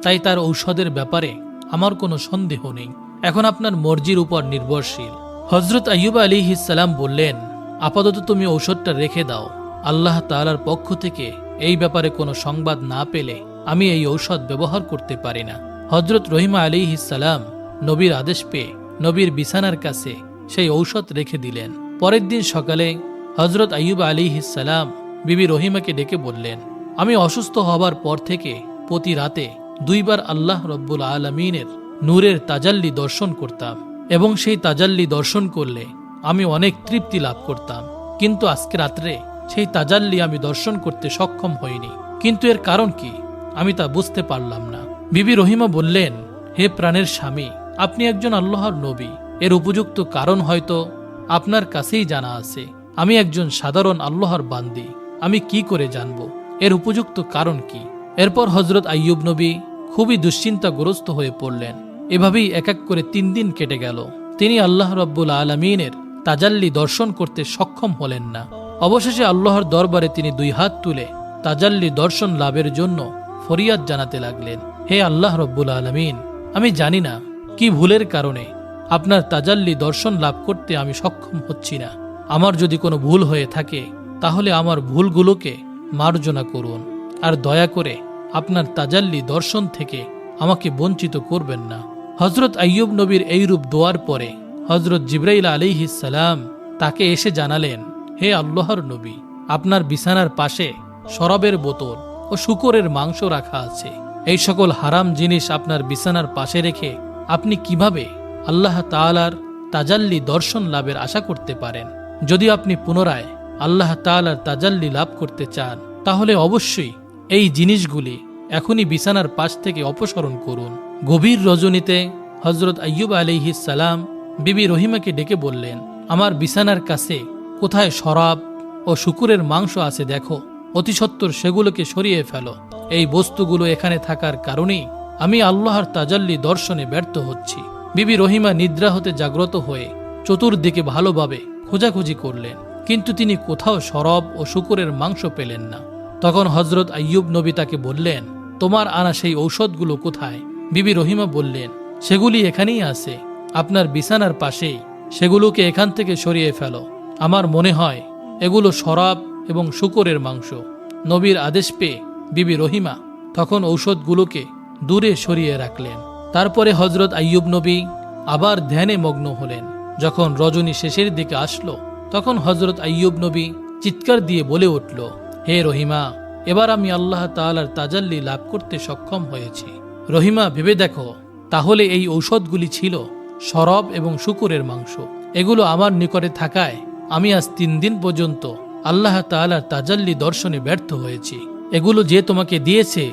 তাই তার ঔষধের ব্যাপারে আমার কোনো সন্দেহ নেই। এখন আপনার মর্জির উপর নির্ভরশীল। হযরত আইয়ুব আলাইহিস সালাম বললেন, আপাতত তুমি ঔষধটা রেখে দাও। আল্লাহ তাআলার পক্ষ থেকে এই ব্যাপারে কোনো সংবাদ না পেলে আমি এই ঔষধ ব্যবহার করতে পারি না। হযরত রহিমা আলাইহিস সালাম নবীর আদেশ পেয়ে নবীর বিছানার কাছে সেই ঔষধ রেখে দিলেন। পরের দিন সকালে হযরত আইয়ুব আলাইহিস সালাম বিবি রহিমাকে ডেকে বললেন, আমি অসুস্থ হবার পর থেকে প্রতি রাতে 2 বার আল্লাহ রব্বুল আলামিনের নূরের তাজাল্লি দর্শন করতাম, এবং সেই তাজাল্লি দর্শন করলে আমি অনেক তৃপ্তি লাভ করতাম। কিন্তু আজকে রাত্রে সেই তাজাল্লি আমি দর্শন করতে সক্ষম হইনি। কিন্তু এর কারণ কি আমি তা বুঝতে পারলাম না। বিবি রহিমা বললেন, হে প্রাণের স্বামী, আপনি একজন আল্লাহর নবী, এর উপযুক্ত কারণ হয়তো আপনার কাছেই জানা আছে। আমি একজন সাধারণ আল্লাহর বান্দি, আমি কি করে জানব এর উপযুক্ত কারণ কি? এরপর হযরত আইয়ুব নবী খুবই দুশ্চিন্তাগ্রস্ত হয়ে পড়লেন। এভাবেই এক এক করে 3 দিন কেটে গেল। তিনি আল্লাহ রব্বুল আলামিনের তাজাল্লি দর্শন করতে সক্ষম হলেন না। অবশেষে আল্লাহর দরবারে তিনি 2 হাত তুলে তাজাল্লি দর্শন লাভের জন্য ফরিয়াদ জানাতে লাগলেন, হে আল্লাহ রব্বুল আলামিন, আমি জানি না কি ভুলের কারণে আপনার তাজাল্লি দর্শন লাভ করতে আমি সক্ষম হচ্ছি না। আমার যদি কোনো ভুল হয়ে থাকে তাহলে আমার ভুলগুলোকে মার্জনা করুন, আর দয়া করে আপনার তাজাল্লি দর্শন থেকে আমাকে বঞ্চিত করবেন না। হযরত আইয়ুব নবীর এইরূপ দোয়ার পরে হযরত জিবরাইল আলাইহিস সালাম তাকে এসে জানালেন, হে আল্লাহর নবী, আপনার বিছানার পাশে শরাবের বোতল ও শূকরের মাংস রাখা আছে। এই সকল হারাম জিনিস আপনার বিছানার পাশে রেখে আপনি কিভাবে আল্লাহ তাআলার তাজাল্লি দর্শন লাভের আশা করতে পারেন? যদি আপনি পুনরায় আল্লাহ তাআলার তাজাল্লি লাভ করতে চান তাহলে অবশ্যই এই জিনিসগুলি এখনই বিছানার পাশ থেকে অপসারণ করুন। গভীর রজনীতে হযরত আইয়ুব আলাইহিস সালাম বিবি রহিমাকে ডেকে বললেন, আমার বিছানার কাছে কোথায় শরাব ও শূকরের মাংস আছে দেখো, অতি সত্বর সেগুলোকে সরিয়ে ফেলো। এই বস্তুগুলো এখানে থাকার কারণেই আমি আল্লাহর তাজাল্লি দর্শনে ব্যর্থ হচ্ছি। বিবি রহিমা নিদ্রা হতে জাগ্রত হয়ে চতুর্দিকে ভালোভাবে খোঁজাখুঁজি করলেন, কিন্তু তিনি কোথাও শরাব ও শূকরের মাংস পেলেন না। তখন হযরত আইয়ুব নবী তাকে বললেন, তোমার আনা সেই ঔষধগুলো কোথায়? বিবি রহিমা বললেন, সেগুলি এখানেই আছে, আপনার বিছানার পাশেই। সেগুলোকে এখান থেকে সরিয়ে ফেলো। আমার মনে হয় এগুলো শরাব এবং শূকরের মাংস। নবীর আদেশ পেয়ে বিবি রহিমা তখন ঔষধগুলোকে দূরে সরিয়ে রাখলেন। তারপরে হযরত আইয়ুব নবী আবার ধ্যানে মগ্ন হলেন। যখন রজনী শেষের দিকে আসলো তখন হজরত আইয়ুব নবী চিৎকার দিয়ে বলে উঠল, হে রহিমা, এবার আমি আল্লাহ তাআলার তাজাল্লি লাভ করতে সক্ষম হয়েছি। রহিমা, ভেবে দেখো, তাহলে এই ঔষধগুলি ছিল সরব এবং শূকরের মাংস। এগুলো আমার নিকটে থাকায় আমি আজ 3 দিন পর্যন্ত আল্লাহ তাআলার তাজাল্লি দর্শনে ব্যর্থ হয়েছি। এগুলো যে তোমাকে দিয়েছে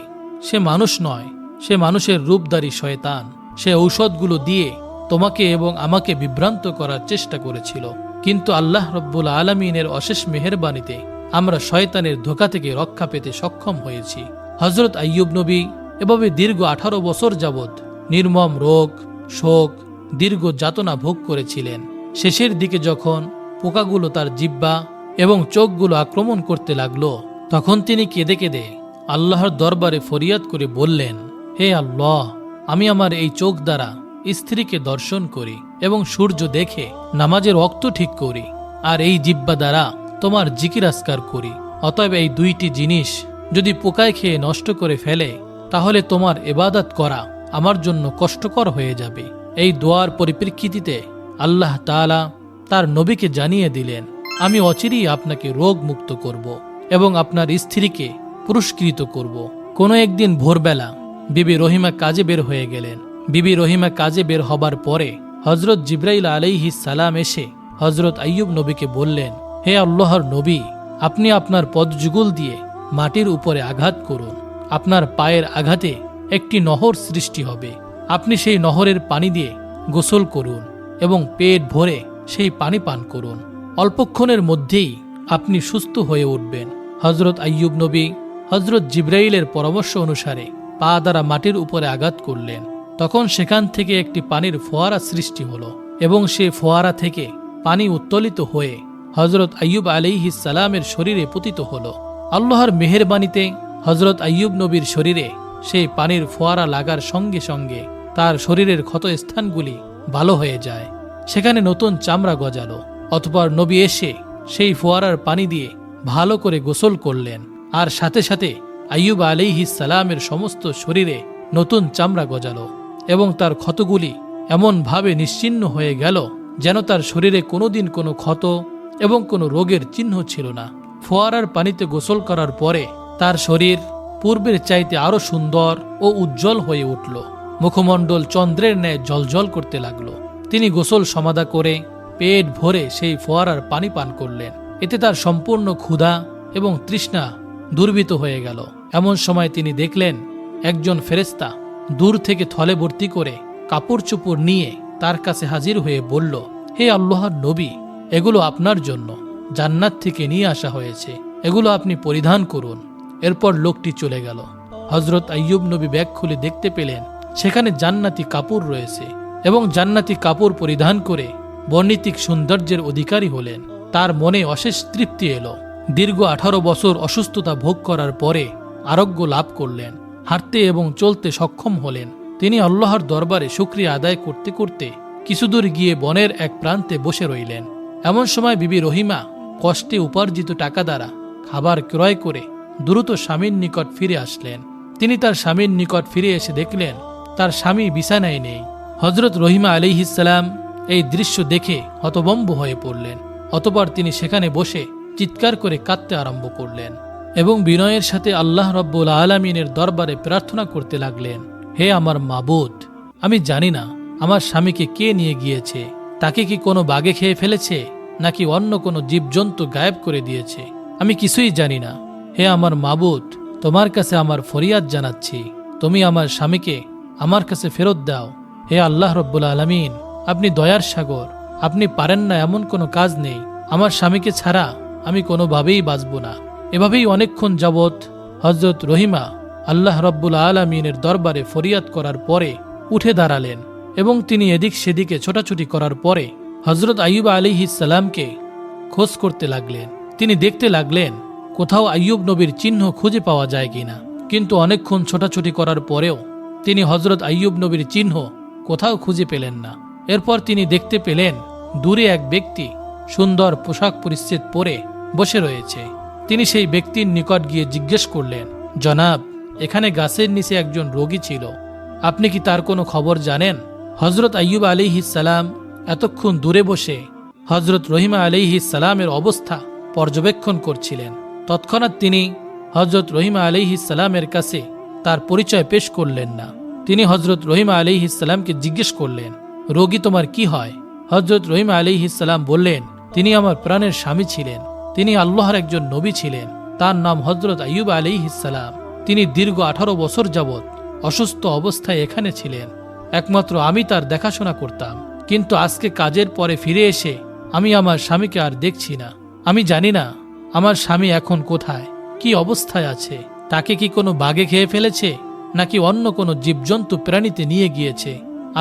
সে মানুষ নয়, সে মানুষের রূপধারী শয়তান। সে ঔষধগুলো দিয়ে তোমাকে এবং আমাকে বিভ্রান্ত করার চেষ্টা করেছিল, কিন্তু আল্লাহ রব্বুল আলামিনের অশেষ মেহেরবানিতে আমরা শয়তানের ধোঁকা থেকে রক্ষা পেতে সক্ষম হয়েছি। হজরত আইয়ুব নবী এভাবে দীর্ঘ 18 বছর যাবৎ নির্মম রোগ, শোক, দীর্ঘ যাতনা ভোগ করেছিলেন। শেষের দিকে যখন পোকাগুলো তার জিহ্বা এবং চোখগুলো আক্রমণ করতে লাগলো, তখন তিনি কেঁদে কেঁদে আল্লাহর দরবারে ফরিয়াদ করে বললেন, হে আল্লাহ, আমি আমার এই চোখ দ্বারা স্ত্রীকে দর্শন করি এবং সূর্য দেখে নামাজের ওয়াক্ত ঠিক করি, আর এই জিহ্বা দ্বারা তোমার জিকির আজকার করি। অতএব এই 2টি জিনিস যদি পোকায় খেয়ে নষ্ট করে ফেলে তাহলে তোমার ইবাদত করা আমার জন্য কষ্টকর হয়ে যাবে। এই দোয়ার পরিপ্রেক্ষিতে আল্লাহ তাআলা তার নবীকে জানিয়ে দিলেন, আমি অচিরেই আপনাকে রোগ মুক্ত করব এবং আপনার স্ত্রীকে পুরস্কৃত করব। কোনো একদিন ভোরবেলা বিবি রহিমা কাজে বের হয়ে গেলেন। বিবি রহিমা কাজে বের হবার পরে হজরত জিবরাইল আলাইহিস সালাম এসে হজরত আইয়ুব নবীকে বললেন, হে আল্লাহর নবী, আপনি আপনার পদযুগল দিয়ে মাটির উপরে আঘাত করুন। আপনার পায়ের আঘাতে একটি নহর সৃষ্টি হবে। আপনি সেই নহরের পানি দিয়ে গোসল করুন এবং পেট ভরে সেই পানি পান করুন। অল্পক্ষণের মধ্যেই আপনি সুস্থ হয়ে উঠবেন। হজরত আইয়ুব নবী হজরত জিবরাইলের পরামর্শ অনুসারে পা দ্বারা মাটির উপরে আঘাত করলেন। তখন সেখান থেকে একটি পানির ফোয়ারা সৃষ্টি হলো এবং সে ফোয়ারা থেকে পানি উত্তোলিত হয়ে হজরত আইয়ুব আলাইহিস সালামের শরীরে পতিত হলো। আল্লাহর মেহেরবানিতে হজরত আইয়ুব নবীর শরীরে সেই পানির ফোয়ারা লাগার সঙ্গে সঙ্গে তার শরীরের ক্ষত স্থানগুলি ভালো হয়ে যায়। সেখানে নতুন চামড়া গজালো। অতঃপর নবী এসে সেই ফোয়ারার পানি দিয়ে ভালো করে গোসল করলেন, আর সাথে সাথে আইয়ুব আলাইহিস সালামের সমস্ত শরীরে নতুন চামড়া গজালো এবং তার ক্ষতগুলি এমনভাবে নিশ্চিহ্ন হয়ে গেল যেন তার শরীরে কোনোদিন কোনো ক্ষত এবং কোনো রোগের চিহ্ন ছিল না। ফোয়ারার পানিতে গোসল করার পরে তার শরীর পূর্বের চাইতে আরো সুন্দর ও উজ্জ্বল হয়ে উঠল। মুখমণ্ডল চন্দ্রের ন্যায় জ্বলজ্বল করতে লাগলো। তিনি গোসল সমাধা করে পেট ভরে সেই ফোয়ারার পানি পান করলেন। এতে তার সম্পূর্ণ ক্ষুধা এবং তৃষ্ণা দুর্বৃত হয়ে গেল। এমন সময় তিনি দেখলেন একজন ফেরেশতা দূর থেকে থলে ভর্তি করে কাপড় চোপড় নিয়ে তার কাছে হাজির হয়ে বলল, হে আল্লাহর নবী, এগুলো আপনার জন্য জান্নাত থেকে নিয়ে আসা হয়েছে, এগুলো আপনি পরিধান করুন। এরপর লোকটি চলে গেল। হজরত আইয়ুব নবী ব্যাগ খুলে দেখতে পেলেন সেখানে জান্নাতি কাপড় রয়েছে এবং জান্নাতি কাপড় পরিধান করে বর্ণিতিক সৌন্দর্যের অধিকারী হলেন। তার মনে অশেষ তৃপ্তি এলো। দীর্ঘ 18 বছর অসুস্থতা ভোগ করার পরে আরোগ্য লাভ করলেন। হাঁটতে এবং চলতে সক্ষম হলেন। তিনি আল্লাহর দরবারে শুকরিয়া আদায় করতে করতে কিছুদূর গিয়ে বনের এক প্রান্তে বসে রইলেন। এমন সময় বিবি রহিমা কষ্টে উপার্জিত টাকা দ্বারা খাবার ক্রয় করে দ্রুত স্বামীর নিকট ফিরে আসলেন। তিনি তার স্বামীর নিকট ফিরে এসে দেখলেন তার স্বামী বিছানায় নেই। হজরত রহিমা আলাইহিস সালাম এই দৃশ্য দেখে হতভম্ব হয়ে পড়লেন। অতঃপর তিনি সেখানে বসে চিৎকার করে কাঁদতে আরম্ভ করলেন এবং বিনয়ের সাথে আল্লাহ রাব্বুল আলামিনের দরবারে প্রার্থনা করতে লাগলেন, হে আমার মাবুদ, আমি জানি না আমার স্বামীকে কে নিয়ে গিয়েছে। তাকে কি কোনো বাঘে খেয়ে ফেলেছে নাকি অন্য কোনো জীবজন্তু গায়েব করে দিয়েছে, আমি কিছুই জানি না। হে আমার মাবুদ, তোমার কাছে আমার ফরিয়াদ জানাচ্ছি, তুমি আমার স্বামীকে আমার কাছে ফেরত দাও। হে আল্লাহ রাব্বুল আলামিন, আপনি দয়ার সাগর, আপনি পারেন না এমন কোনো কাজ নেই। আমার স্বামীকে ছাড়া আমি কোনোভাবেই বাঁচব না। এভাবেই অনেকক্ষণ যাবৎ হজরত রহিমা আল্লাহ রাব্বুল আলামিনের দরবারে ফরিয়াদ করার পরে উঠে দাঁড়ালেন এবং তিনি এদিক সেদিকে ছোটাছুটি করার পরে হজরত আইয়ুব আলাইহিস সালামকে খোঁজ করতে লাগলেন। তিনি দেখতে লাগলেন কোথাও আইয়ুব নবীর চিহ্ন খুঁজে পাওয়া যায় কিনা, কিন্তু অনেকক্ষণ ছোটাছুটি করার পরেও তিনি হজরত আইয়ুব নবীর চিহ্ন কোথাও খুঁজে পেলেন না। এরপর তিনি দেখতে পেলেন দূরে এক ব্যক্তি সুন্দর পোশাক পরিচ্ছেদ পরে বসে রয়েছে। তিনি সেই ব্যক্তির নিকট গিয়ে জিজ্ঞেস করলেন, জনাব, এখানে গাছের নিচে একজন রোগী ছিল, আপনি কি তার কোনো খবর জানেন? হজরত আইয়ুব আলাইহিস সালাম এতক্ষণ দূরে বসে হজরত রহিমা আলাইহিস সালামের অবস্থা পর্যবেক্ষণ করছিলেন। তৎক্ষণাৎ তিনি হজরত রহিমা আলাইহিস সালামের কাছে তার পরিচয় পেশ করলেন না। তিনি হজরত রহিমা আলাইহিস সালামকে জিজ্ঞেস করলেন, রোগী তোমার কি হয়? হজরত রহিমা আলাইহিস সালাম বললেন, তিনি আমার প্রাণের স্বামী ছিলেন, তিনি আল্লাহর একজন নবী ছিলেন, তার নাম হজরত আইয়ুব আলাইহিস সালাম। তিনি দীর্ঘ 18 বছর যাবৎ অসুস্থ অবস্থায় এখানে ছিলেন, একমাত্র আমি তার দেখাশোনা করতাম। কিন্তু আজকে কাজের পরে ফিরে এসে আমি আমার স্বামীকে আর দেখছি না। আমি জানি না আমার স্বামী এখন কোথায়, কি অবস্থায় আছে। তাকে কি কোনো বাঘে খেয়ে ফেলেছে, নাকি অন্য কোনো জীবজন্তু প্রাণীতে নিয়ে গিয়েছে?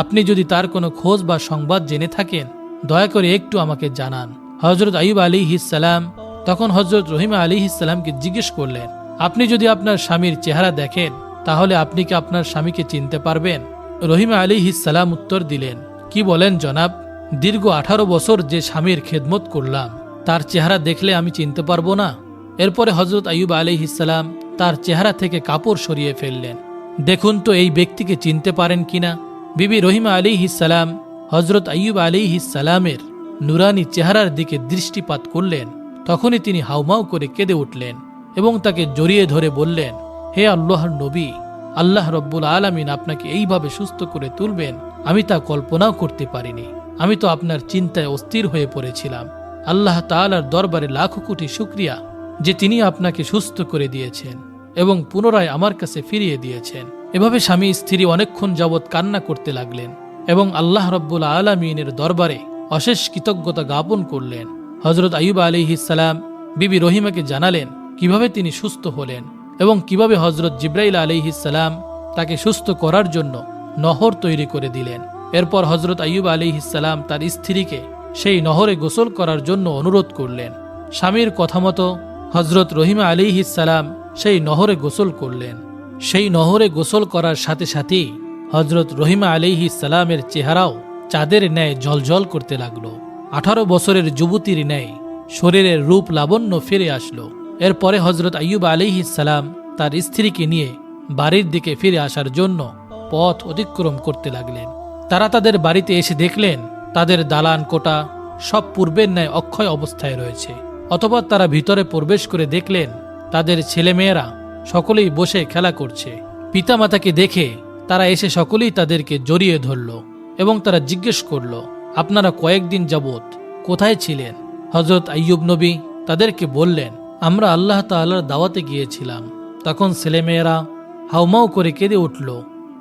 আপনি যদি তার কোনো খোঁজ বা সংবাদ জেনে থাকেন, দয়া করে একটু আমাকে জানান। হজরত আইয়ুব আলাইহিস সালাম তখন হজরত রহিমা আলাইহিস সালামকে জিজ্ঞেস করলেন, আপনি যদি আপনার স্বামীর চেহারা দেখেন, তাহলে আপনি কি আপনার স্বামীকে চিনতে পারবেন? রহিমা আলাইহিস সালাম উত্তর দিলেন, কি বলেন জনাব? দীর্ঘ 18 বছর যে স্বামীর খেদমত করলাম, তার চেহারা দেখলে আমি চিনতে পারবো না? এরপরে হজরত আইয়ুব আলাইহিস সালাম তার চেহারা থেকে কাপড় সরিয়ে ফেললেন। দেখুন তো এই ব্যক্তিকে চিনতে পারেন কিনা। বিবি রহিমা আলাইহিস সালাম হজরত আইয়ুব আলাইহিস সালামের নুরানি চেহারার দিকে দৃষ্টিপাত করলেন। তখনই তিনি হাউমাউ করে কেঁদে উঠলেন এবং তাকে জড়িয়ে ধরে বললেন, হে আল্লাহর নবী, আল্লাহ রব্বুল আলামিন আপনাকে এইভাবে সুস্থ করে তুলবেন আমি তা কল্পনাও করতে পারিনি। আমি তো আপনার চিন্তায় অস্থির হয়ে পড়েছিলাম। আল্লাহ তাআলার দরবারে লাখো কোটি শুকরিয়া যে তিনি আপনাকে সুস্থ করে দিয়েছেন এবং পুনরায় আমার কাছে ফিরিয়ে দিয়েছেন। এভাবে স্বামী স্ত্রী অনেকক্ষণ যাবৎ কান্না করতে লাগলেন এবং আল্লাহ রব্বুল আলামিনের দরবারে অশেষ কৃতজ্ঞতা জ্ঞাপন করলেন। হজরত আইয়ুব আলাইহিস সালাম বিবি রহিমাকে জানালেন কিভাবে তিনি সুস্থ হলেন এবং কিভাবে হজরত জিব্রাইল আলাইহিস সালাম তাকে সুস্থ করার জন্য নহর তৈরি করে দিলেন। এরপর হজরত আইয়ুব আলাইহিস সালাম তার স্ত্রীকে সেই নহরে গোসল করার জন্য অনুরোধ করলেন। স্বামীর কথা মতো হজরত রহিমা আলাইহিস সালাম সেই নহরে গোসল করলেন। সেই নহরে গোসল করার সাথে সাথেই হজরত রহিমা আলাইহিস সালামের চেহারাও চাঁদের ন্যায় ঝলঝল করতে লাগলো। 18 বছরের যুবতীর ন্যায় শরীরের রূপ লাবণ্য ফিরে আসলো। এরপরে হজরত আইয়ুব আলাইহিস সালাম তার স্ত্রীকে নিয়ে বাড়ির দিকে ফিরে আসার জন্য পথ অতিক্রম করতে লাগলেন। তারা তাদের বাড়িতে এসে দেখলেন তাদের দালান কোটা সব পূর্বের ন্যায় অক্ষয় অবস্থায় রয়েছে। অতঃপর তারা ভিতরে প্রবেশ করে দেখলেন তাদের ছেলেমেয়েরা সকলেই বসে খেলা করছে। পিতামাতাকে দেখে তারা এসে সকলেই তাদেরকে জড়িয়ে ধরল এবং তারা জিজ্ঞেস করল, আপনারা কয়েকদিন যাবৎ কোথায় ছিলেন? হজরত আইয়ুব নবী তাদেরকে বললেন, আমরা আল্লাহ তাআলার দাওয়াতে গিয়েছিলাম। তখন ছেলেমেয়েরা হাউমাউ করে কেঁদে উঠল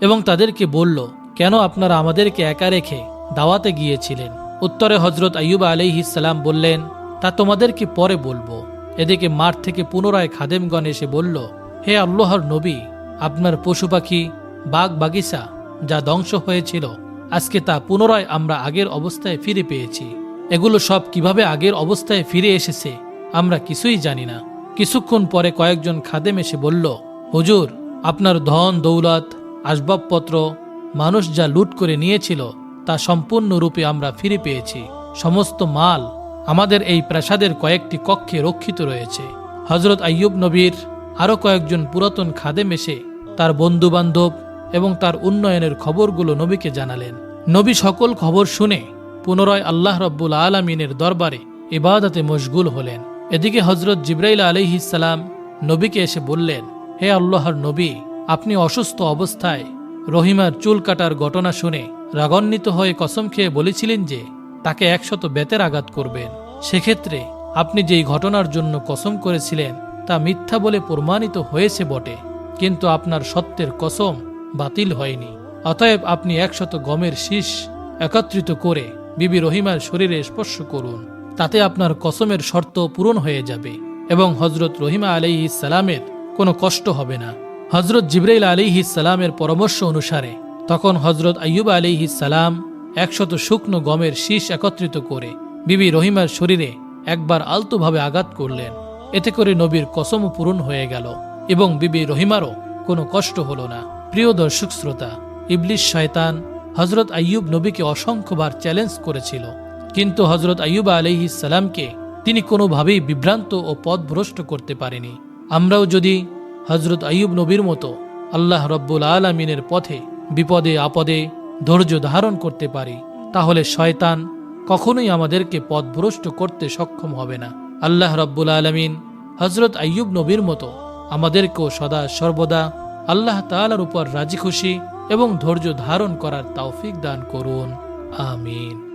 এবং তাদেরকে বলল, কেন আপনারা আমাদেরকে একা রেখে দাওয়াতে গিয়েছিলেন? উত্তরে হজরত আইয়ুব আলাইহিস সালাম বললেন, তা তোমাদেরকে পরে বলবো। এদিকে মাঠ থেকে পুনরায় খাদেমগণ এসে বলল, হে আল্লাহর নবী, আপনার পশু পাখি বাগ বাগিচা যা ধ্বংস হয়েছিল, আজকে তা পুনরায় আমরা আগের অবস্থায় ফিরে পেয়েছি। এগুলো সব কিভাবে আগের অবস্থায় ফিরে এসেছে আমরা কিছুই জানি না। কিছুক্ষণ পরে কয়েকজন খাদেম এসে বলল, হুজুর, আপনার ধন দৌলত আসবাবপত্র মানুষ যা লুট করে নিয়েছিল তা সম্পূর্ণরূপে আমরা ফিরে পেয়েছি। সমস্ত মাল আমাদের এই প্রাসাদের কয়েকটি কক্ষে রক্ষিত রয়েছে। হজরত আইয়ুব নবীর আরো কয়েকজন পুরাতন খাদেম এসে তার বন্ধু বান্ধব এবং তার উন্নয়নের খবরগুলো নবীকে জানালেন। নবী সকল খবর শুনে পুনরায় আল্লাহ রব্বুল আলামিনের দরবারে ইবাদতে মশগুল হলেন। এদিকে হজরত জিব্রাইল আলাইহিস সালাম নবীকে এসে বললেন, হে আল্লাহর নবী, আপনি অসুস্থ অবস্থায় রহিমার চুল কাটার ঘটনা শুনে রাগান্বিত হয়ে কসম খেয়ে বলেছিলেন যে তাকে 100 বেতের আঘাত করবেন। সেক্ষেত্রে আপনি যেই ঘটনার জন্য কসম করেছিলেন তা মিথ্যা বলে প্রমাণিত হয়েছে বটে, কিন্তু আপনার সত্যের কসম বাতিল হয়নি। অতএব আপনি 100 গমের শীষ একত্রিত করে বিবি রহিমার শরীরে স্পর্শ করুন, তাতে আপনার কসমের শর্ত পূরণ হয়ে যাবে এবং হজরত রহিমা আলাইহিস সালামের কোনো কষ্ট হবে না। হজরত জিব্রাইল আলাইহিস সালামের পরামর্শ অনুসারে তখন হজরত আইয়ুব আলাইহিস সালাম 100 শুকনো গমের শীষ একত্রিত করে বিবি রহিমার শরীরে একবার আলতোভাবে আঘাত করলেন। এতে করে নবীর কসমও পূরণ হয়ে গেল এবং বিবি রহিমারও কোনো কষ্ট হলো না। প্রিয় দর্শক শ্রোতা, ইবলিস শয়তান হজরত আইয়ুব নবীকে অসংখ্যবার চ্যালেঞ্জ করেছিল, কিন্তু হজরত আইয়ুব আলাইহিস সালামকে তিনি কোনোভাবেই বিভ্রান্ত ও পথভ্রষ্ট করতে পারেনি। আমরাও যদি হজরত আইয়ুব নবীর মতো আল্লাহ রব্বুল আলামিনের পথে বিপদে আপদে ধৈর্য ধারণ করতে পারি, তাহলে শয়তান কখনোই আমাদেরকে পথভ্রষ্ট করতে সক্ষম হবে না। আল্লাহ রাব্বুল আলামিন হযরত আইয়ুব নবীর মতো আমাদেরকেও সদা সর্বদা আল্লাহ তাআলার উপর রাজি খুশি এবং ধৈর্য ধারণ করার তৌফিক দান করুন। আমিন।